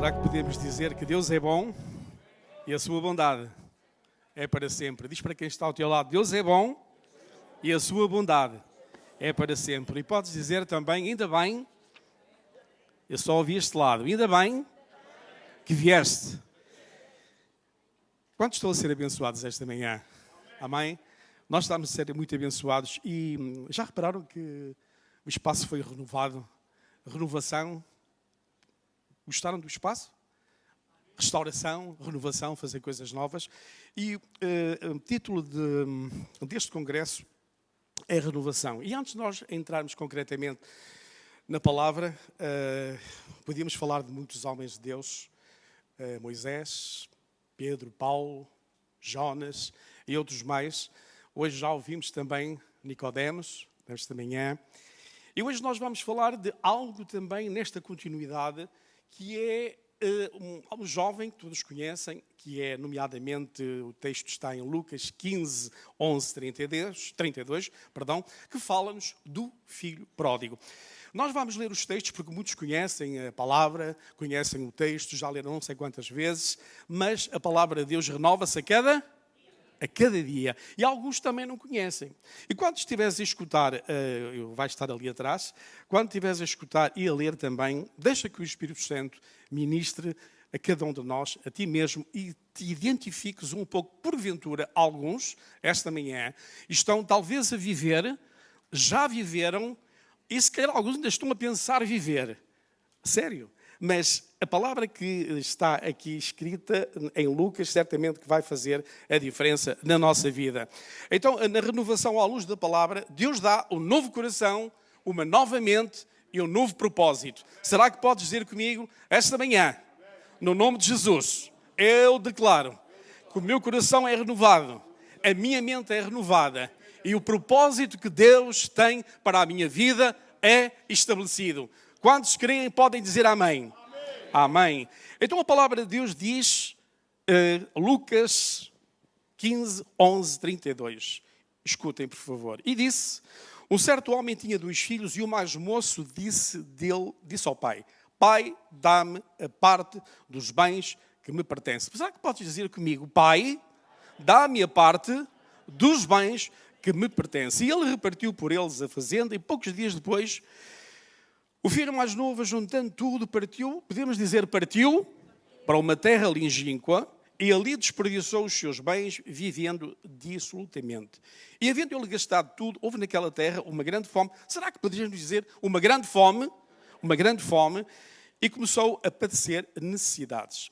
Será que podemos dizer que Deus é bom e a sua bondade é para sempre? Diz para quem está ao teu lado, Deus é bom e a sua bondade é para sempre. E podes dizer também, ainda bem, eu só ouvi este lado, ainda bem que vieste. Quantos estão a ser abençoados esta manhã? Amém? Nós estamos a ser muito abençoados e já repararam que o espaço foi renovado? Renovação. Gostaram do espaço? Restauração, renovação, fazer coisas novas. E o título deste congresso é Renovação. E antes de nós entrarmos concretamente na palavra, podíamos falar de muitos homens de Deus, Moisés, Pedro, Paulo, Jonas e outros mais. Hoje já ouvimos também Nicodemos, esta manhã. E hoje nós vamos falar de algo também nesta continuidade, que é um jovem que todos conhecem, que é nomeadamente, o texto está em Lucas 15, 11, 32, que fala-nos do filho pródigo. Nós vamos ler os textos porque muitos conhecem a palavra, conhecem o texto, já leram não sei quantas vezes, mas a palavra de Deus renova-se a cada dia. E alguns também não conhecem. E quando estiveres a escutar, vai estar ali atrás, quando estiveres a escutar e a ler também, deixa que o Espírito Santo ministre a cada um de nós, a ti mesmo, e te identifiques um pouco, porventura, alguns, esta manhã, estão talvez a viver, já viveram, e se calhar alguns ainda estão a pensar viver. Sério. Mas a palavra que está aqui escrita em Lucas certamente que vai fazer a diferença na nossa vida. Então, na renovação à luz da palavra, Deus dá um novo coração, uma nova mente e um novo propósito. Será que podes dizer comigo, esta manhã, no nome de Jesus, eu declaro que o meu coração é renovado, a minha mente é renovada e o propósito que Deus tem para a minha vida é estabelecido. Quantos creem podem dizer amém? Amém. Então a palavra de Deus diz, Lucas 15, 11, 32. Escutem, por favor. E disse, um certo homem tinha 2 filhos e o mais moço disse ao pai, Pai, dá-me a parte dos bens que me pertencem. Será que podes dizer comigo, Pai, dá-me a parte dos bens que me pertencem? E ele repartiu por eles a fazenda e poucos dias depois, o filho mais novo, juntando tudo, partiu para uma terra longínqua e ali desperdiçou os seus bens, vivendo dissolutamente. E havendo ele gastado tudo, houve naquela terra uma grande fome. Será que poderíamos dizer uma grande fome? Uma grande fome. E começou a padecer necessidades.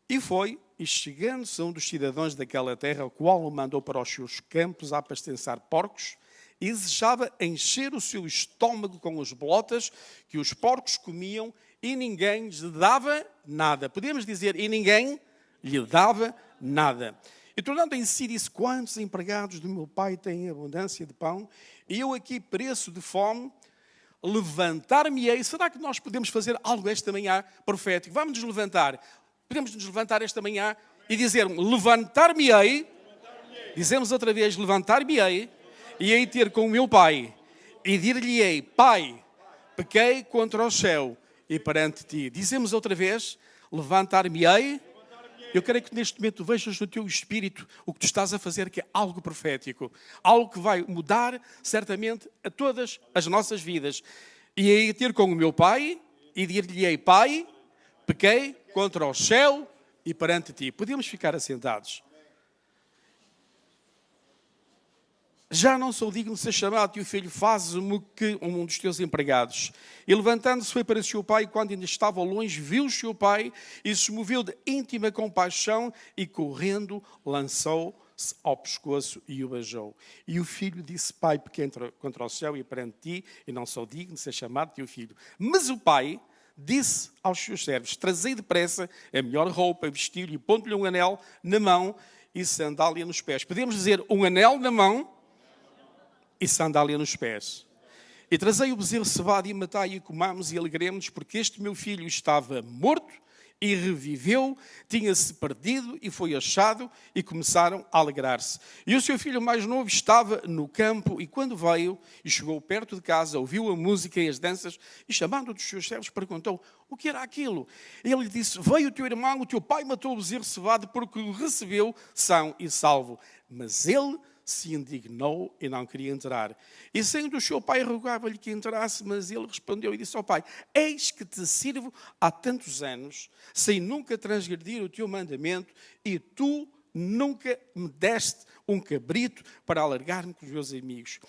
E chegando-se a um dos cidadãos daquela terra, o qual o mandou para os seus campos a apastençar porcos, e desejava encher o seu estômago com as bolotas que os porcos comiam e ninguém lhe dava nada. Podemos dizer, e ninguém lhe dava nada. E tornando em si, disse, quantos empregados do meu pai têm abundância de pão e eu aqui pereço de fome, levantar-me-ei. Será que nós podemos fazer algo esta manhã profético? Vamos nos levantar. Podemos nos levantar esta manhã e dizer, levantar-me-ei. Dizemos outra vez, levantar-me-ei. E aí ter com o meu pai, e dir-lhe-ei, Pai, pequei contra o céu e perante ti. Dizemos outra vez, levantar-me-ei. Eu quero que neste momento vejas no teu espírito o que tu estás a fazer, que é algo profético. Algo que vai mudar, certamente, a todas as nossas vidas. E aí ter com o meu pai, e dir-lhe-ei, Pai, pequei contra o céu e perante ti. Podemos ficar assentados. Já não sou digno de ser chamado, teu filho, fazes-me que um dos teus empregados. E levantando-se foi para o seu pai, e quando ainda estava longe, viu o seu pai, e se moveu de íntima compaixão, e correndo, lançou-se ao pescoço e o beijou. E o filho disse, Pai, pequei contra o céu e perante ti, e não sou digno de ser chamado teu filho. Mas o pai disse aos seus servos, trazei depressa a melhor roupa, vestiu-lhe, pondo-lhe um anel na mão e sandália nos pés. Podemos dizer, um anel na mão e sandália nos pés. E trazei o bezerro cevado e matai e comamos e alegremos-nos, porque este meu filho estava morto e reviveu, tinha-se perdido e foi achado, e começaram a alegrar-se. E o seu filho mais novo estava no campo, e quando veio e chegou perto de casa, ouviu a música e as danças, e chamando dos seus servos, perguntou: o que era aquilo? E ele lhe disse: veio o teu irmão, o teu pai matou o bezerro cevado, porque o recebeu são e salvo. Mas ele se indignou e não queria entrar. E saindo o seu pai, rogava-lhe que entrasse, mas ele respondeu e disse ao pai: eis que te sirvo há tantos anos, sem nunca transgredir o teu mandamento, e tu nunca me deste um cabrito para alargar-me com os meus amigos.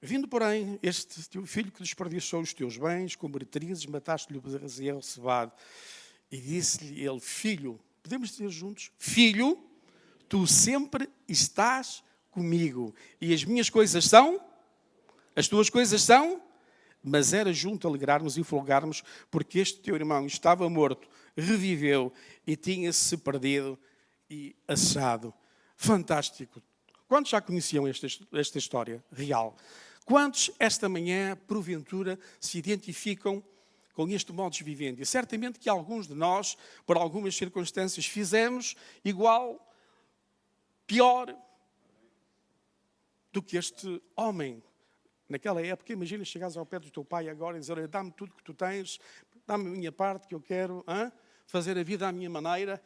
Vindo, porém, este teu filho que desperdiçou os teus bens, com meretrizes, mataste-lhe o bezerro cevado. E disse-lhe ele: filho, podemos dizer juntos? Filho, tu sempre estás comigo, e as minhas coisas são? As tuas coisas são? Mas era junto alegrarmos e folgarmos, porque este teu irmão estava morto, reviveu, e tinha-se perdido e achado. Fantástico. Quantos já conheciam esta história real? Quantos esta manhã, porventura, se identificam com este modo de viver? E certamente que alguns de nós, por algumas circunstâncias, fizemos igual, pior do que este homem. Naquela época, imagina chegares ao pé do teu pai agora e dizer: olha, dá-me tudo que tu tens, dá-me a minha parte que eu quero, fazer a vida à minha maneira.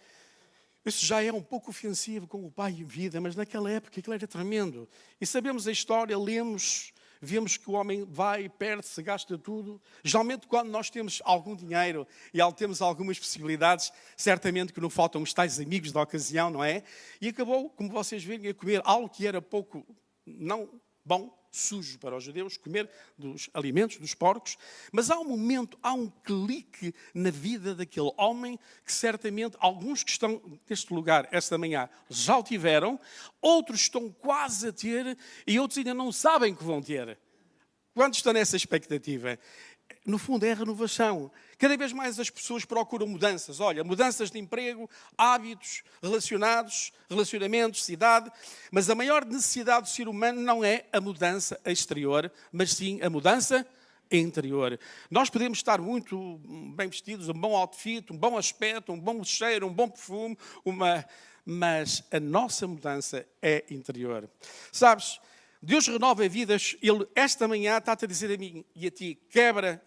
Isso já é um pouco ofensivo com o pai em vida, mas naquela época aquilo era tremendo. E sabemos a história, lemos, vemos que o homem vai, perde-se, gasta tudo. Geralmente quando nós temos algum dinheiro e temos algumas possibilidades, certamente que não faltam os tais amigos da ocasião, não é? E acabou, como vocês veem, a comer algo que era pouco, não bom, sujo para os judeus, comer dos alimentos dos porcos. Mas há um momento, há um clique na vida daquele homem que certamente alguns que estão neste lugar esta manhã já o tiveram, outros estão quase a ter e outros ainda não sabem que vão ter. Quantos estão nessa expectativa? No fundo é a renovação. Cada vez mais as pessoas procuram mudanças. Olha, mudanças de emprego, hábitos relacionamentos, cidade. Mas a maior necessidade do ser humano não é a mudança exterior, mas sim a mudança interior. Nós podemos estar muito bem vestidos, um bom outfit, um bom aspecto, um bom cheiro, um bom perfume, mas a nossa mudança é interior. Sabes, Deus renova vidas. Ele esta manhã está-te a dizer a mim e a ti: quebra.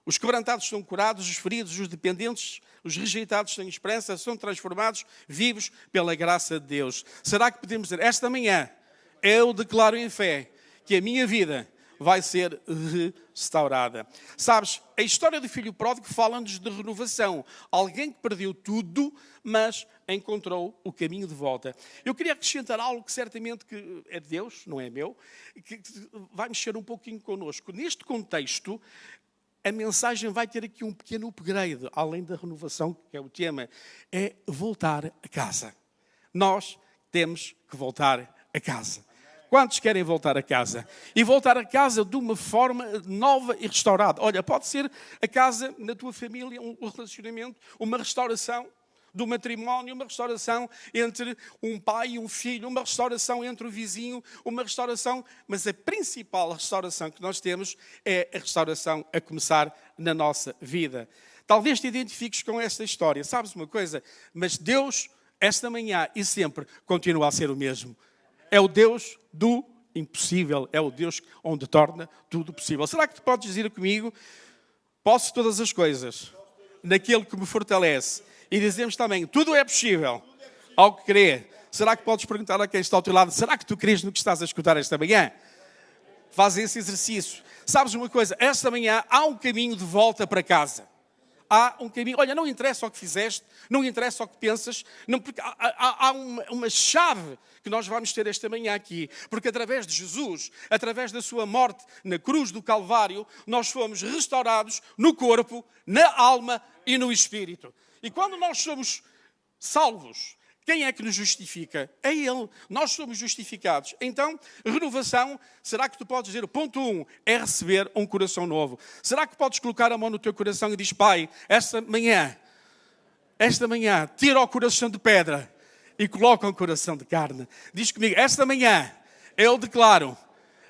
Os quebrantados são curados, os feridos, os dependentes, os rejeitados têm esperança, são transformados, vivos pela graça de Deus. Será que podemos dizer, esta manhã, eu declaro em fé que a minha vida vai ser restaurada? Sabes, a história do filho pródigo fala-nos de renovação. Alguém que perdeu tudo, mas encontrou o caminho de volta. Eu queria acrescentar algo que certamente que é de Deus, não é meu, que vai mexer um pouquinho connosco. Neste contexto, a mensagem vai ter aqui um pequeno upgrade, além da renovação, que é o tema, é voltar a casa. Nós temos que voltar a casa. Quantos querem voltar a casa? E voltar a casa de uma forma nova e restaurada. Olha, pode ser a casa na tua família, um relacionamento, uma restauração do matrimónio, uma restauração entre um pai e um filho, uma restauração entre o vizinho, uma restauração, mas a principal restauração que nós temos é a restauração a começar na nossa vida. Talvez te identifiques com esta história. Sabes uma coisa? Mas Deus, esta manhã e sempre, continua a ser o mesmo. É o Deus do impossível, é o Deus onde torna tudo possível. Será que tu podes dizer comigo: posso todas as coisas naquele que me fortalece? E dizemos também: tudo é possível ao que crê. Será que podes perguntar a quem está ao teu lado: será que tu crês no que estás a escutar esta manhã? Faz esse exercício. Sabes uma coisa? Esta manhã há um caminho de volta para casa. Há um caminho. Olha, não interessa o que fizeste, não interessa o que pensas, não, porque há uma chave que nós vamos ter esta manhã aqui. Porque através de Jesus, através da sua morte na cruz do Calvário, nós fomos restaurados no corpo, na alma e no espírito. E quando nós somos salvos, quem é que nos justifica? É Ele. Nós somos justificados. Então, renovação, será que tu podes dizer, ponto 1, é receber um coração novo. Será que podes colocar a mão no teu coração e diz: Pai, esta manhã, tira o coração de pedra e coloca um coração de carne. Diz comigo: esta manhã, eu declaro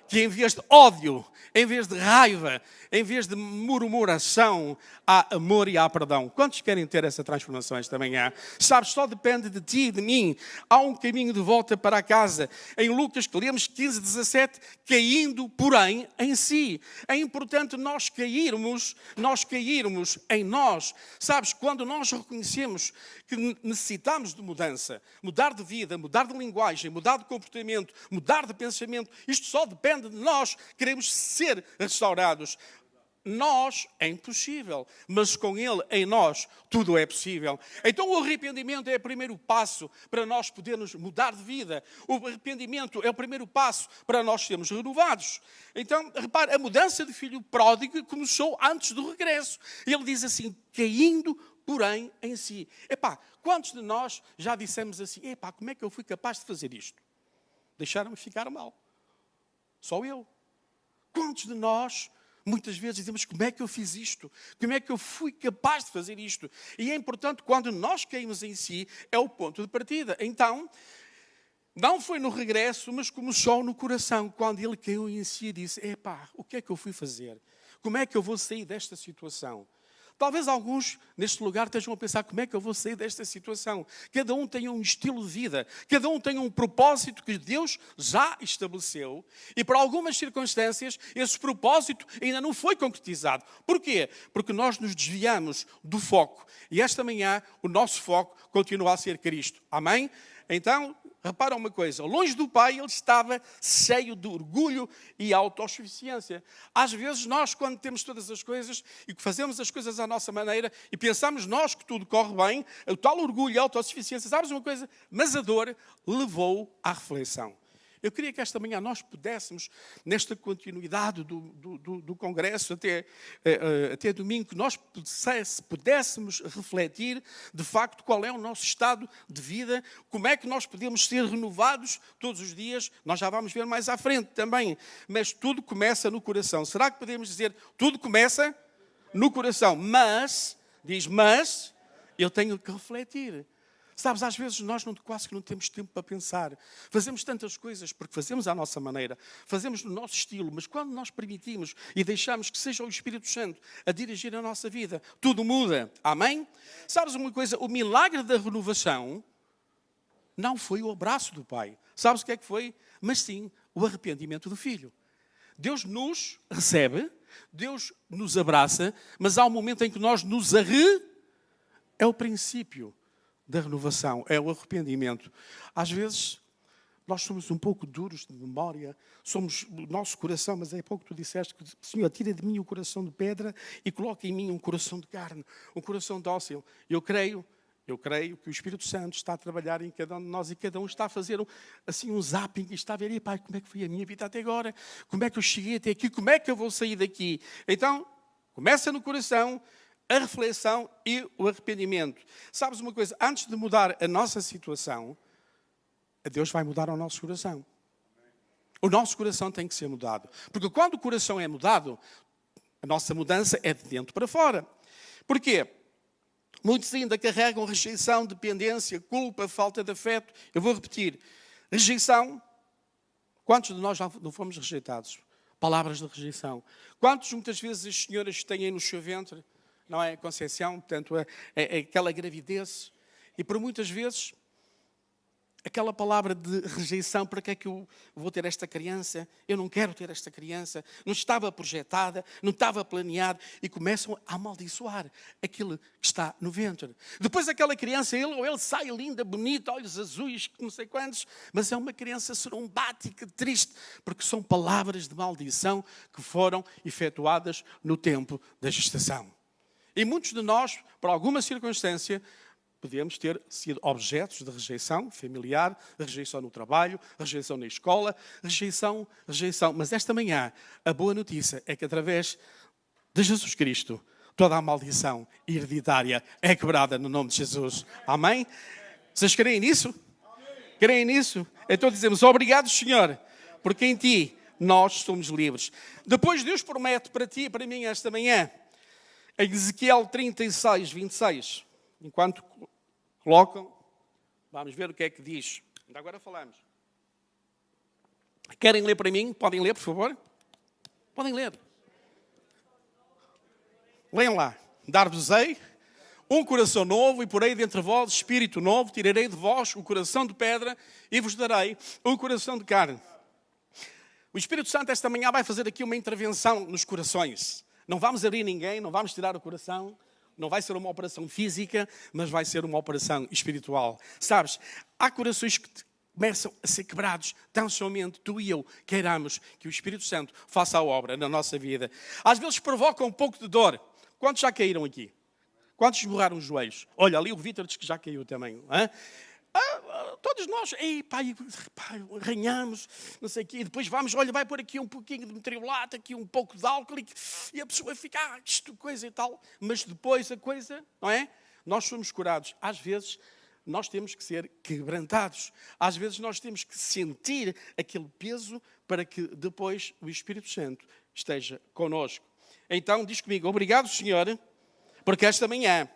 que em vez de ódio, em vez de raiva, em vez de murmuração, há amor e há perdão. Quantos querem ter essa transformação esta manhã? Sabes, só depende de ti e de mim. Há um caminho de volta para a casa. Em Lucas, que lemos 15:17, caindo, porém, em si. É importante nós cairmos em nós. Sabes, quando nós reconhecemos que necessitamos de mudança, mudar de vida, mudar de linguagem, mudar de comportamento, mudar de pensamento, isto só depende de nós. Queremos ser restaurados. Nós é impossível, mas com Ele em nós tudo é possível. Então o arrependimento é o primeiro passo para nós podermos mudar de vida. O arrependimento é o primeiro passo para nós sermos renovados. Então, repare, a mudança de filho pródigo começou antes do regresso. Ele diz assim, caindo, porém, em si. Epá, quantos de nós já dissemos assim, epá, como é que eu fui capaz de fazer isto? Deixaram-me ficar mal. Só eu. Quantos de nós muitas vezes dizemos, como é que eu fiz isto? Como é que eu fui capaz de fazer isto? E é importante, quando nós caímos em si, é o ponto de partida. Então, não foi no regresso, mas começou no coração. Quando ele caiu em si e disse, epá, o que é que eu fui fazer? Como é que eu vou sair desta situação? Talvez alguns neste lugar estejam a pensar, como é que eu vou sair desta situação? Cada um tem um estilo de vida, cada um tem um propósito que Deus já estabeleceu e por algumas circunstâncias esse propósito ainda não foi concretizado. Porquê? Porque nós nos desviamos do foco e esta manhã o nosso foco continua a ser Cristo. Amém? Então, repara uma coisa, longe do Pai ele estava cheio de orgulho e autossuficiência. Às vezes nós, quando temos todas as coisas e que fazemos as coisas à nossa maneira e pensamos nós que tudo corre bem, o tal orgulho e autossuficiência, sabes uma coisa? Mas a dor levou à reflexão. Eu queria que esta manhã nós pudéssemos, nesta continuidade do congresso até domingo, que nós pudéssemos refletir, de facto, qual é o nosso estado de vida, como é que nós podemos ser renovados todos os dias. Nós já vamos ver mais à frente também, mas tudo começa no coração. Será que podemos dizer, tudo começa no coração? Mas, eu tenho que refletir. Sabes, às vezes nós quase que não temos tempo para pensar. Fazemos tantas coisas porque fazemos à nossa maneira, fazemos no nosso estilo, mas quando nós permitimos e deixamos que seja o Espírito Santo a dirigir a nossa vida, tudo muda. Amém? Sabes uma coisa? O milagre da renovação não foi o abraço do Pai. Sabes o que é que foi? Mas sim, o arrependimento do Filho. Deus nos recebe, Deus nos abraça, mas há um momento em que nós nos é o princípio da renovação, é o arrependimento. Às vezes, nós somos um pouco duros de memória, somos o nosso coração, mas é pouco que tu disseste que, Senhor, tira de mim o coração de pedra e coloca em mim um coração de carne, um coração dócil. Eu creio que o Espírito Santo está a trabalhar em cada um de nós e cada um está a fazer um zapping e está a ver, pai, como é que foi a minha vida até agora? Como é que eu cheguei até aqui? Como é que eu vou sair daqui? Então, começa no coração, a reflexão e o arrependimento. Sabes uma coisa? Antes de mudar a nossa situação, Deus vai mudar o nosso coração. O nosso coração tem que ser mudado. Porque quando o coração é mudado, a nossa mudança é de dentro para fora. Porquê? Muitos ainda carregam rejeição, dependência, culpa, falta de afeto. Eu vou repetir. Rejeição. Quantos de nós já não fomos rejeitados? Palavras de rejeição. Quantos muitas vezes as senhoras têm no seu ventre, não é? Conceição, portanto, é aquela gravidez. E por muitas vezes, aquela palavra de rejeição, para que é que eu vou ter esta criança? Eu não quero ter esta criança. Não estava projetada, não estava planeado. E começam a amaldiçoar aquilo que está no ventre. Depois aquela criança, ele sai linda, bonita, olhos azuis, não sei quantos, mas é uma criança sorumbática, triste, porque são palavras de maldição que foram efetuadas no tempo da gestação. E muitos de nós, por alguma circunstância, podemos ter sido objetos de rejeição familiar, rejeição no trabalho, rejeição na escola, rejeição. Mas esta manhã, a boa notícia é que através de Jesus Cristo, toda a maldição hereditária é quebrada no nome de Jesus. Amém? Vocês creem nisso? Creem nisso? Então dizemos, obrigado, Senhor, porque em Ti nós somos livres. Depois Deus promete para ti e para mim esta manhã, em Ezequiel 36, 26, enquanto colocam, vamos ver o que é que diz. Ainda agora falamos. Querem ler para mim? Podem ler, por favor? Podem ler. Leiam lá. Dar-vos-ei um coração novo e porei dentre vós espírito novo, tirarei de vós o coração de pedra e vos darei um coração de carne. O Espírito Santo esta manhã vai fazer aqui uma intervenção nos corações. Não vamos abrir ninguém, não vamos tirar o coração, não vai ser uma operação física, mas vai ser uma operação espiritual. Sabes, há corações que começam a ser quebrados tão somente tu e eu queiramos que o Espírito Santo faça a obra na nossa vida. Às vezes provoca um pouco de dor. Quantos já caíram aqui? Quantos esborraram os joelhos? Olha, ali o Vítor diz que já caiu também. Todos nós, arranhamos, não sei o quê, e depois vamos, olha, vai pôr aqui um pouquinho de metriolato, aqui um pouco de álcool, e a pessoa fica, isto, coisa e tal. Mas depois a coisa, não é? Nós somos curados. Às vezes nós temos que ser quebrantados. Às vezes nós temos que sentir aquele peso para que depois o Espírito Santo esteja connosco. Então, diz comigo, obrigado, Senhor, porque esta manhã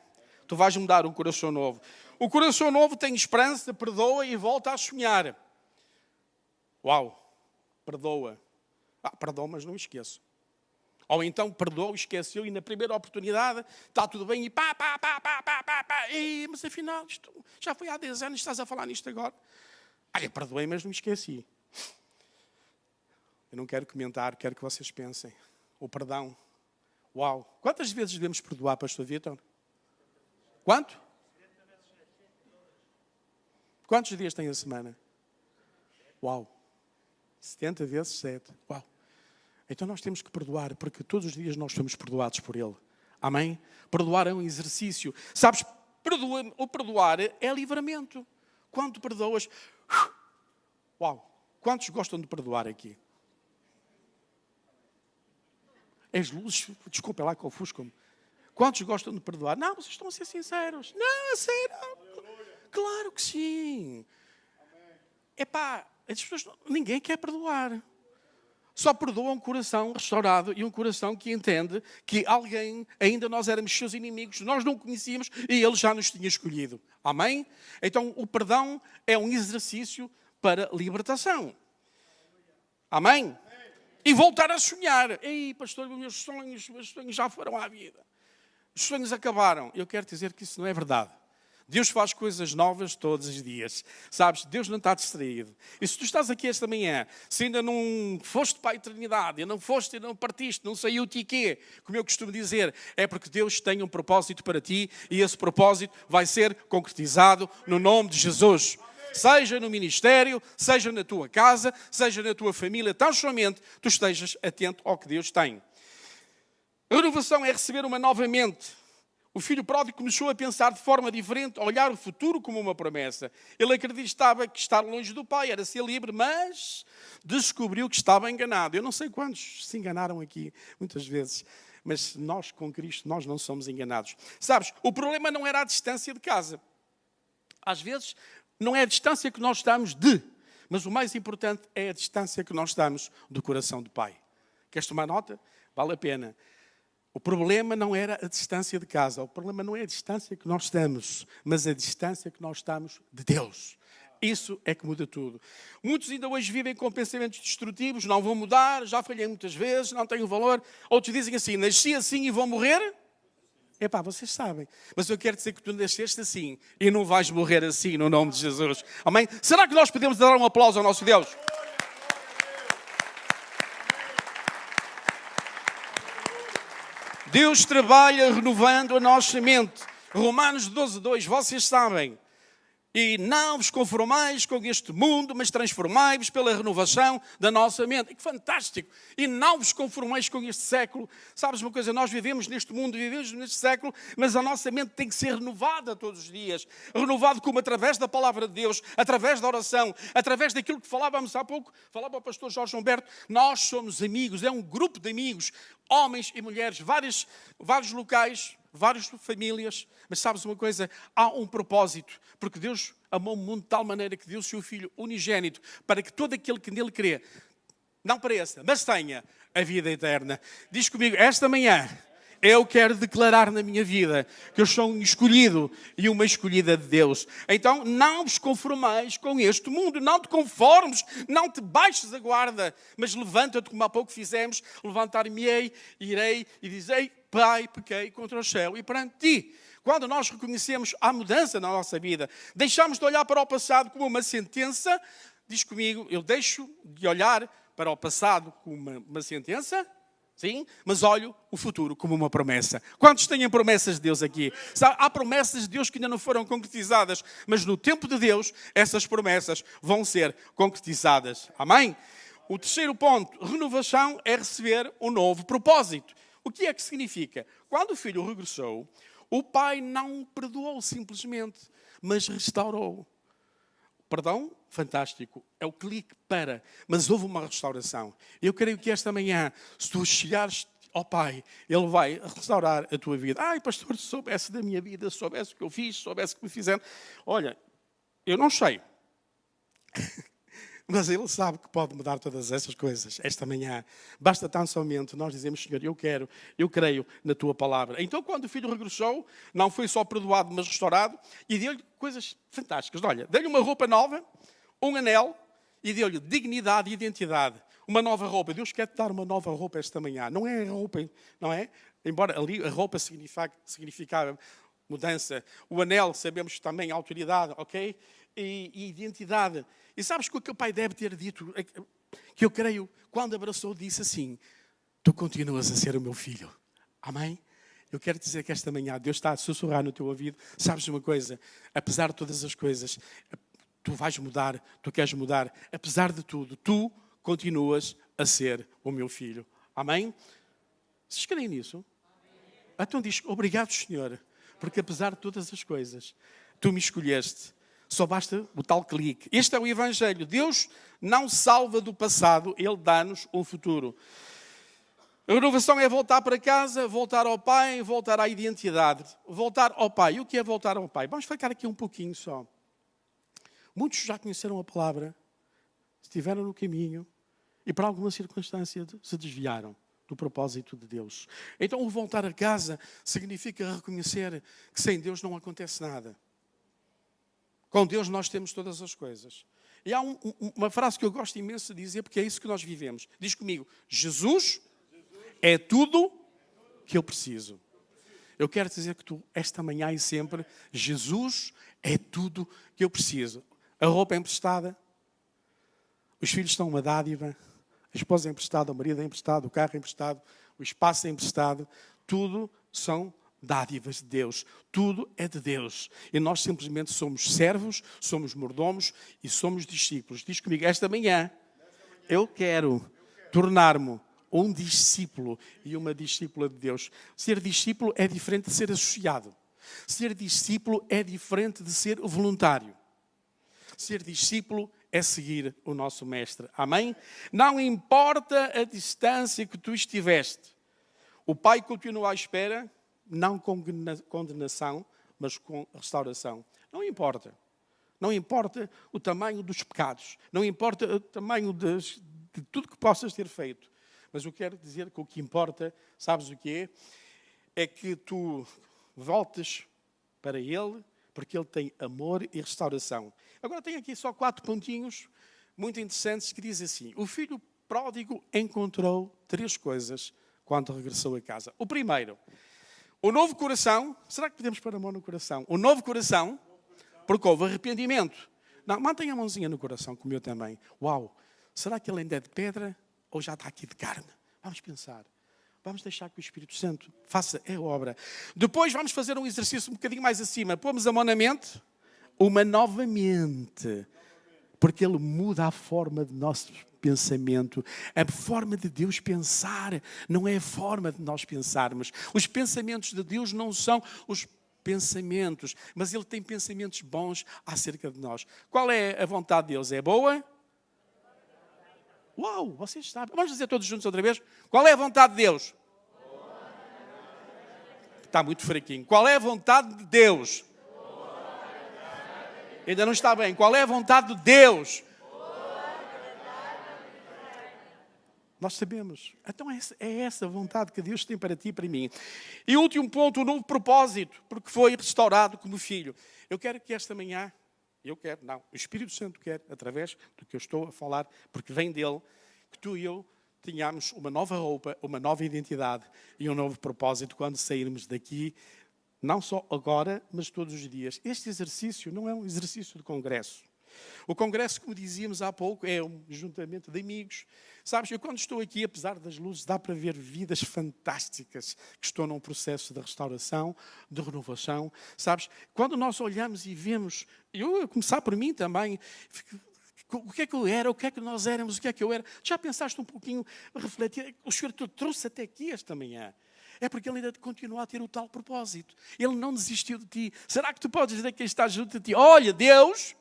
tu vais-me dar um coração novo. O coração novo tem esperança, perdoa e volta a sonhar. Uau, perdoa. Perdoa, mas não esqueço. Ou então perdoa, esqueceu e na primeira oportunidade está tudo bem e mas afinal, isto já foi há 10 anos, estás a falar nisto agora. Eu perdoei, mas não me esqueci. Eu não quero comentar, quero que vocês pensem. O perdão. Uau! Quantas vezes devemos perdoar, pastor Vítor? Quanto? Quantos dias tem a semana? Uau! 70 vezes 7. Uau! Então nós temos que perdoar, porque todos os dias nós somos perdoados por Ele. Amém? Perdoar é um exercício. Sabes, o perdoar é livramento. Quando perdoas... Uau! Quantos gostam de perdoar aqui? As luzes, desculpa lá que ofuscam-me. Quantos gostam de perdoar? Não, vocês estão a ser sinceros. Não, sério. Claro que sim. As pessoas, ninguém quer perdoar. Só perdoa um coração restaurado e um coração que entende que alguém, ainda nós éramos seus inimigos, nós não conhecíamos e Ele já nos tinha escolhido. Amém? Então o perdão é um exercício para libertação. Amém? E voltar a sonhar. Ei, pastor, os meus sonhos já foram à vida. Os sonhos acabaram. Eu quero dizer que isso não é verdade. Deus faz coisas novas todos os dias. Sabes, Deus não está distraído. E se tu estás aqui esta manhã, se ainda não foste para a eternidade, não foste, não partiste, não saiu-te quê, como eu costumo dizer, é porque Deus tem um propósito para ti e esse propósito vai ser concretizado no nome de Jesus. Seja no ministério, seja na tua casa, seja na tua família, tão somente tu estejas atento ao que Deus tem. A renovação é receber uma nova mente. O filho pródigo começou a pensar de forma diferente, a olhar o futuro como uma promessa. Ele acreditava que estar longe do Pai era ser livre, mas descobriu que estava enganado. Eu não sei quantos se enganaram aqui, muitas vezes, mas nós com Cristo, nós não somos enganados. Sabes, o problema não era a distância de casa. Às vezes, não é a distância que nós estamos mas o mais importante é a distância que nós estamos do coração do Pai. Queres tomar nota? Vale a pena. O problema não era a distância de casa, o problema não é a distância que nós estamos, mas a distância que nós estamos de Deus. Isso é que muda tudo. Muitos ainda hoje vivem com pensamentos destrutivos, não vou mudar, já falhei muitas vezes, não tenho valor. Outros dizem assim, nasci assim e vou morrer. Vocês sabem, mas eu quero dizer que tu nasceste assim e não vais morrer assim no nome de Jesus. Amém? Será que nós podemos dar um aplauso ao nosso Deus? Deus trabalha renovando a nossa mente. Romanos 12:2, vocês sabem. E não vos conformais com este mundo, mas transformai-vos pela renovação da nossa mente. E que fantástico! E não vos conformais com este século. Sabes uma coisa? Nós vivemos neste mundo, vivemos neste século, mas a nossa mente tem que ser renovada todos os dias. Renovado como? Através da palavra de Deus, através da oração, através daquilo que falávamos há pouco. Falava o pastor Jorge Humberto. Nós somos amigos, é um grupo de amigos, homens e mulheres, vários locais, várias famílias, mas sabes uma coisa? Há um propósito, porque Deus amou o mundo de tal maneira que deu o seu Filho unigênito para que todo aquele que nele crê não pereça, mas tenha a vida eterna. Diz comigo, esta manhã Eu quero declarar na minha vida que eu sou um escolhido e uma escolhida de Deus. Então, não vos conformeis com este mundo. Não te conformes, não te baixes a guarda. Mas levanta-te, como há pouco fizemos. Levantar-me-ei, irei e dizei: Pai, pequei contra o céu e perante ti. Quando nós reconhecemos a mudança na nossa vida, deixamos de olhar para o passado como uma sentença. Diz comigo, eu deixo de olhar para o passado como uma sentença, sim, mas olho o futuro como uma promessa. Quantos têm promessas de Deus aqui? Há promessas de Deus que ainda não foram concretizadas, mas no tempo de Deus, essas promessas vão ser concretizadas. Amém? O terceiro ponto, renovação, é receber um novo propósito. O que é que significa? Quando o filho regressou, o pai não perdoou simplesmente, mas restaurou. Perdão? Fantástico. É o clique para. Mas houve uma restauração. Eu creio que esta manhã, se tu chegares ao Pai, Ele vai restaurar a tua vida. Ai, pastor, se soubesse da minha vida, se soubesse o que eu fiz, se soubesse o que me fizeram. Olha, eu não sei. Mas Ele sabe que pode mudar todas essas coisas esta manhã. Basta tão somente nós dizemos: Senhor, eu creio na Tua palavra. Então, quando o filho regressou, não foi só perdoado, mas restaurado, e deu-lhe coisas fantásticas. Olha, deu-lhe uma roupa nova, um anel, e deu-lhe dignidade e identidade. Uma nova roupa. Deus quer te dar uma nova roupa esta manhã. Não é a roupa, não é? Embora ali a roupa significava mudança. O anel, sabemos também, autoridade, ok? E identidade. E sabes que o que o pai deve ter dito, que eu creio, quando abraçou, disse assim: tu continuas a ser o meu filho. Amém? Eu quero dizer que esta manhã Deus está a sussurrar no teu ouvido. Sabes uma coisa? Apesar de todas as coisas, tu vais mudar, tu queres mudar. Apesar de tudo, tu continuas a ser o meu filho. Amém? Vocês creem nisso? Então diz: obrigado, Senhor, porque apesar de todas as coisas, tu me escolheste. Só basta o tal clique. Este é o Evangelho. Deus não salva do passado, Ele dá-nos um futuro. A renovação é voltar para casa, voltar ao Pai, voltar à identidade. Voltar ao Pai. E o que é voltar ao Pai? Vamos ficar aqui um pouquinho só. Muitos já conheceram a palavra, estiveram no caminho e por alguma circunstância se desviaram do propósito de Deus. Então o voltar a casa significa reconhecer que sem Deus não acontece nada. Com Deus nós temos todas as coisas. E há uma frase que eu gosto imenso de dizer, porque é isso que nós vivemos. Diz comigo: Jesus é tudo que eu preciso. Eu quero dizer que tu, esta manhã e sempre, Jesus é tudo que eu preciso. A roupa é emprestada, os filhos estão uma dádiva, a esposa é emprestada, o marido é emprestado, o carro é emprestado, o espaço é emprestado. Tudo são dádivas de Deus. Tudo é de Deus. E nós simplesmente somos servos, somos mordomos e somos discípulos. Diz comigo: esta manhã eu quero tornar-me um discípulo e uma discípula de Deus. Ser discípulo é diferente de ser associado. Ser discípulo é diferente de ser voluntário. Ser discípulo é seguir o nosso Mestre. Amém? Não importa a distância que tu estiveste. O Pai continua à espera, não com condenação, mas com restauração. Não importa. Não importa o tamanho dos pecados. Não importa o tamanho de tudo que possas ter feito. Mas eu quero dizer que o que importa, sabes o que é? É que tu voltes para Ele, porque Ele tem amor e restauração. Agora tenho aqui só 4 pontinhos muito interessantes que dizem assim: o filho pródigo encontrou 3 coisas quando regressou a casa. O primeiro, o novo coração. Será que podemos pôr a mão no coração? O novo coração, porque houve arrependimento. Não, mantenha a mãozinha no coração, como eu também. Uau, será que ele ainda é de pedra ou já está aqui de carne? Vamos pensar. Vamos deixar que o Espírito Santo faça a obra. Depois vamos fazer um exercício um bocadinho mais acima. Pomos a mão na mente, uma nova mente. Porque Ele muda a forma de nosso pensamento. A forma de Deus pensar não é a forma de nós pensarmos. Os pensamentos de Deus não são os pensamentos, mas Ele tem pensamentos bons acerca de nós. Qual é a vontade de Deus? É boa? Uau, vocês sabem. Vamos dizer todos juntos outra vez. Qual é a vontade de Deus? Está muito fraquinho. Qual é a vontade de Deus? Ainda não está bem. Qual é a vontade de Deus? Nós sabemos. Então é essa a vontade que Deus tem para ti e para mim. E último ponto, o novo propósito, porque foi restaurado como filho. Eu quero que esta manhã, o Espírito Santo quer, através do que eu estou a falar, porque vem dele, que tu e eu tenhamos uma nova roupa, uma nova identidade e um novo propósito quando sairmos daqui, não só agora, mas todos os dias. Este exercício não é um exercício de congresso. O congresso, como dizíamos há pouco, é um juntamento de amigos. Sabes, eu quando estou aqui, apesar das luzes, dá para ver vidas fantásticas que estão num processo de restauração, de renovação. Sabes, quando nós olhamos e vemos, eu a começar por mim também, o que é que eu era, o que é que nós éramos, o que é que eu era. Já pensaste um pouquinho, refletir, o Senhor te trouxe até aqui esta manhã. É porque Ele ainda continua a ter o tal propósito. Ele não desistiu de ti. Será que tu podes dizer que quem está junto de ti, olha, Deus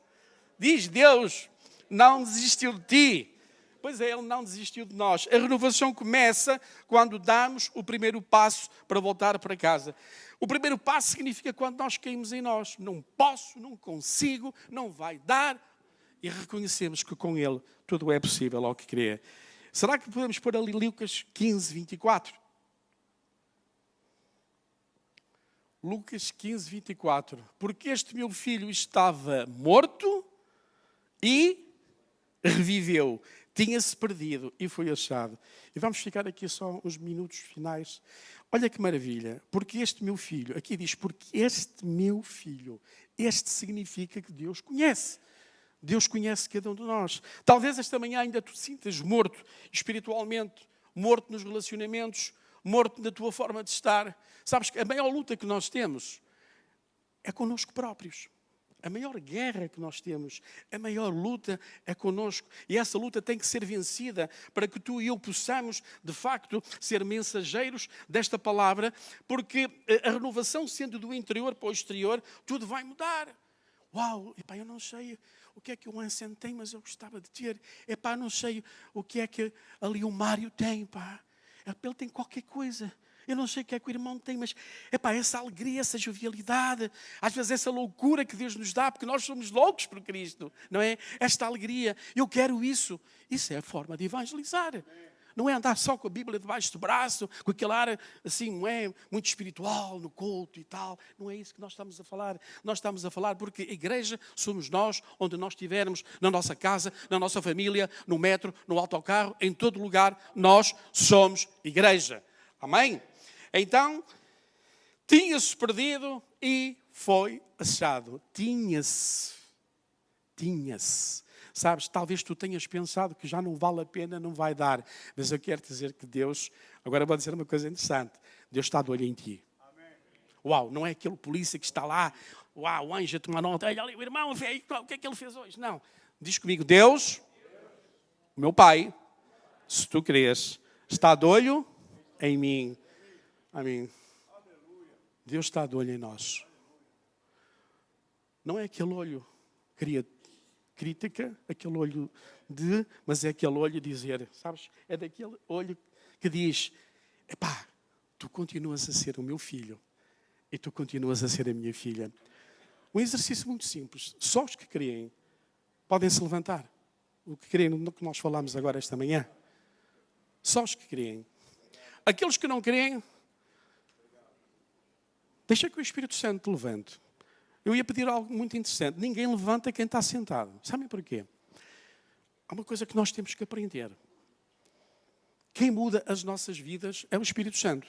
não desistiu de ti. Pois é, Ele não desistiu de nós. A renovação começa quando damos o primeiro passo para voltar para casa. O primeiro passo significa quando nós caímos em nós. Não posso, não consigo, não vai dar. E reconhecemos que com Ele tudo é possível ao que crê. Será que podemos pôr ali Lucas 15, 24? Lucas 15, 24. Porque este meu filho estava morto e reviveu. Tinha-se perdido e foi achado. E vamos ficar aqui só uns minutos finais. Olha que maravilha. Porque este meu filho, aqui diz, porque este meu filho, este significa que Deus conhece. Deus conhece cada um de nós. Talvez esta manhã ainda tu sintas morto espiritualmente, morto nos relacionamentos, morto na tua forma de estar. Sabes que a maior luta que nós temos é connosco próprios. A maior guerra que nós temos, a maior luta é connosco. E essa luta tem que ser vencida para que tu e eu possamos, de facto, ser mensageiros desta palavra, porque a renovação sendo do interior para o exterior, tudo vai mudar. Uau, epá, eu não sei o que é que o Anselmo tem, mas eu gostava de ter. Epá, não sei o que é que ali o Mário tem, pá. Ele tem qualquer coisa. Eu não sei o que é que o irmão tem, mas epá, essa alegria, essa jovialidade, às vezes essa loucura que Deus nos dá, porque nós somos loucos por Cristo, não é? Esta alegria, eu quero isso. Isso é a forma de evangelizar. Não é andar só com a Bíblia debaixo do braço, com aquele ar assim, não é? Muito espiritual, no culto e tal. Não é isso que nós estamos a falar. Nós estamos a falar porque a igreja somos nós, onde nós estivermos, na nossa casa, na nossa família, no metro, no autocarro, em todo lugar, nós somos igreja. Amém? Então, tinha-se perdido e foi achado. Tinha-se. Sabes, talvez tu tenhas pensado que já não vale a pena, não vai dar. Mas eu quero dizer que Deus... Agora vou dizer uma coisa interessante. Deus está de olho em ti. Amém. Uau, não é aquele polícia que está lá. Uau, o anjo a tomar nota. Olha ali, o irmão, o que é que ele fez hoje? Não. Diz comigo, Deus, o meu Pai, se tu crês, está de olho em mim. Amém. Deus está de olho em nós. Não é aquele olho crítica, aquele olho mas é aquele olho de dizer, sabes? É daquele olho que diz, epá, tu continuas a ser o meu filho e tu continuas a ser a minha filha. Um exercício muito simples. Só os que creem podem se levantar. O que creem no que nós falamos agora esta manhã. Só os que creem. Aqueles que não creem, deixa que o Espírito Santo te levante. Eu ia pedir algo muito interessante. Ninguém levanta quem está sentado. Sabem porquê? Há uma coisa que nós temos que aprender. Quem muda as nossas vidas é o Espírito Santo.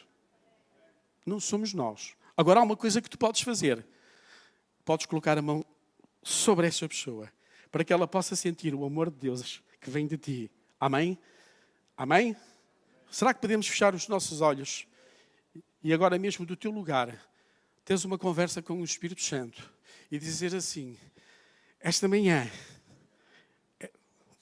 Não somos nós. Agora há uma coisa que tu podes fazer. Podes colocar a mão sobre essa pessoa para que ela possa sentir o amor de Deus que vem de ti. Amém? Amém? Será que podemos fechar os nossos olhos e agora mesmo do teu lugar teres uma conversa com o Espírito Santo e dizer assim, esta manhã,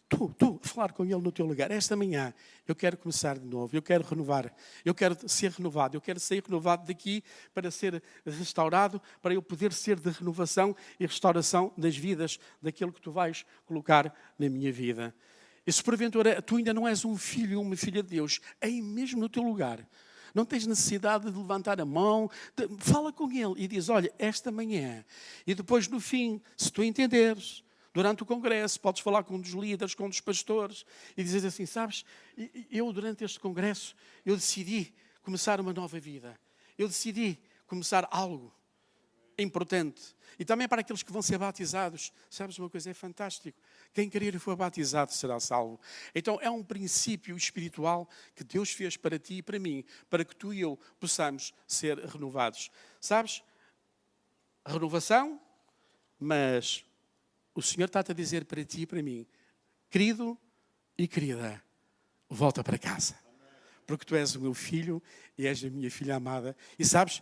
tu falar com Ele no teu lugar, esta manhã eu quero começar de novo, eu quero renovar, eu quero ser renovado, eu quero sair renovado daqui para ser restaurado, para eu poder ser de renovação e restauração das vidas daquilo que tu vais colocar na minha vida. E se porventura tu ainda não és um filho ou uma filha de Deus, aí mesmo no teu lugar, não tens necessidade de levantar a mão, fala com Ele e diz, olha, esta manhã, e depois no fim, se tu entenderes, durante o congresso, podes falar com um dos líderes, com um dos pastores e dizer assim, sabes, eu durante este congresso, eu decidi começar uma nova vida. Eu decidi começar algo importante. E também para aqueles que vão ser batizados. Sabes uma coisa? É fantástico. Quem querer e for batizado será salvo. Então é um princípio espiritual que Deus fez para ti e para mim, para que tu e eu possamos ser renovados. Sabes? Renovação, mas o Senhor está-te a dizer para ti e para mim, querido e querida, volta para casa. Porque tu és o meu filho e és a minha filha amada. E sabes,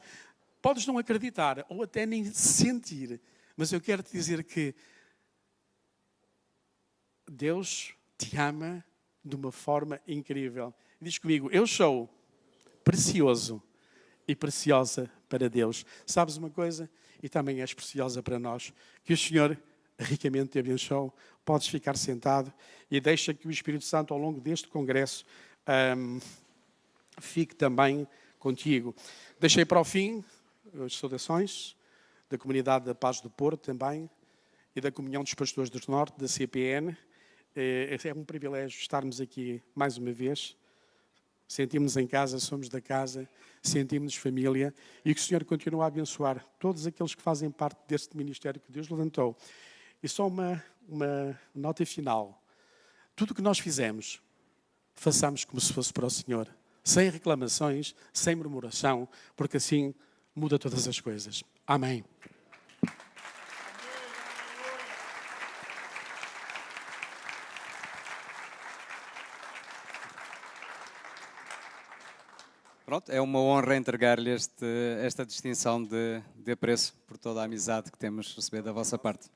podes não acreditar ou até nem sentir, mas eu quero te dizer que Deus te ama de uma forma incrível. Diz comigo, eu sou precioso e preciosa para Deus. Sabes uma coisa? E também és preciosa para nós. Que o Senhor ricamente te abençoe. Podes ficar sentado e deixa que o Espírito Santo ao longo deste congresso fique também contigo. Deixei para o fim as saudações da Comunidade da Paz do Porto também e da Comunhão dos Pastores do Norte, da CPN. É um privilégio estarmos aqui mais uma vez. Sentimos-nos em casa, somos da casa, sentimos-nos família e que o Senhor continue a abençoar todos aqueles que fazem parte deste ministério que Deus levantou. E só uma nota final. Tudo o que nós fizemos, façamos como se fosse para o Senhor. Sem reclamações, sem murmuração, porque assim muda todas as coisas. Amém. Pronto, é uma honra entregar-lhe esta distinção de apreço por toda a amizade que temos recebido da vossa parte.